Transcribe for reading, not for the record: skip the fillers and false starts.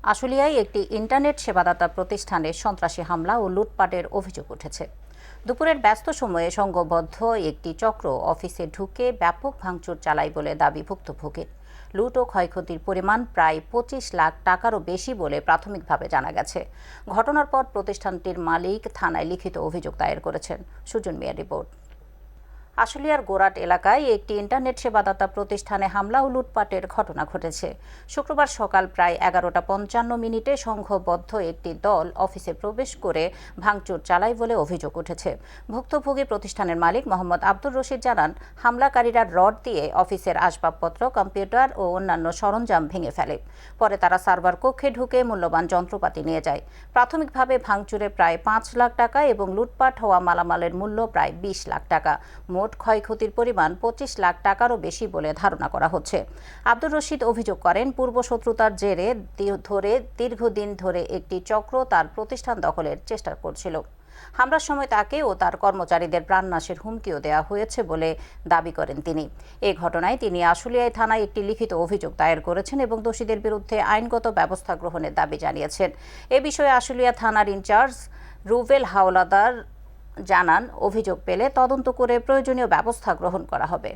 আশুলিয়ায় একটি ইন্টারনেট সেবাদাতা প্রতিষ্ঠানে সন্ত্রাসী হামলা ও লুটপাটের অভিযোগ উঠেছে। দুপুরের ব্যস্ত সময়ে সংঘবদ্ধ একটি চক্র অফিসে ঢুকে ব্যাপক ভাঙচুর চালায় বলে দাবি ভুক্তভোগীর। লুট ও ক্ষয়ক্ষতির পরিমাণ প্রায় ২৫ লাখ টাকারও বেশি বলে প্রাথমিকভাবে জানা গেছে। ঘটনার পর প্রতিষ্ঠানটির মালিক থানায় লিখিত অভিযোগ দায়ের করেছেন। সুজন মিয়ার রিপোর্ট। আশুলিয়ার গোরাট এলাকায় একটি ইন্টারনেট সেবাদাতা প্রতিষ্ঠানে হামলা ও লুটপাটের ঘটনা ঘটেছে। শুক্রবার সকাল প্রায় ১১:৫৫ সংঘবদ্ধ একটি দল অফিসে প্রবেশ করে ভাঙচুর চালায় বলে অভিযোগ উঠেছে। ভুক্তভোগী প্রতিষ্ঠানের মালিক মোহাম্মদ আব্দুর রশিদ জানান, হামলাকারীরা রড দিয়ে অফিসের আসবাবপত্র, কম্পিউটার ও অন্যান্য সরঞ্জাম ভেঙে ফেলে। পরে তারা সার্ভার কক্ষে ঢুকে মূল্যবান যন্ত্রপাতি নিয়ে যায়। প্রাথমিকভাবে ভাঙচুরে প্রায় ৫ লাখ টাকা এবং লুটপাট হওয়া মালামালের মূল্য প্রায় ২০ লাখ টাকা। মোট ক্ষয়ক্ষতির পরিমাণ ২৫ লাখ টাকারও বেশি বলে ধারণা করা হচ্ছে। আব্দুর রশিদ অভিযোগ করেন, পূর্বশত্রুতার জেরে দীর্ঘদিন ধরে একটি চক্র তার প্রতিষ্ঠান দখলের চেষ্টা করছিল। হামলার সময় তাকে ও তার কর্মচারীদের প্রাণনাশের হুমকিও দেওয়া হয়েছে বলে দাবি করেন তিনি। এ ঘটনায় তিনি আশুলিয়ায় থানায় একটি লিখিত অভিযোগ দায়ের করেছেন এবং দোষীদের বিরুদ্ধে আইনগত ব্যবস্থা গ্রহণের দাবি জানিয়েছেন। এ বিষয়ে আশুলিয়া থানার ইনচার্জ রুবেল হাওলাদার জানান, অভিযোগ পেলে তদন্ত করে প্রয়োজনীয় ব্যবস্থা গ্রহণ করা হবে।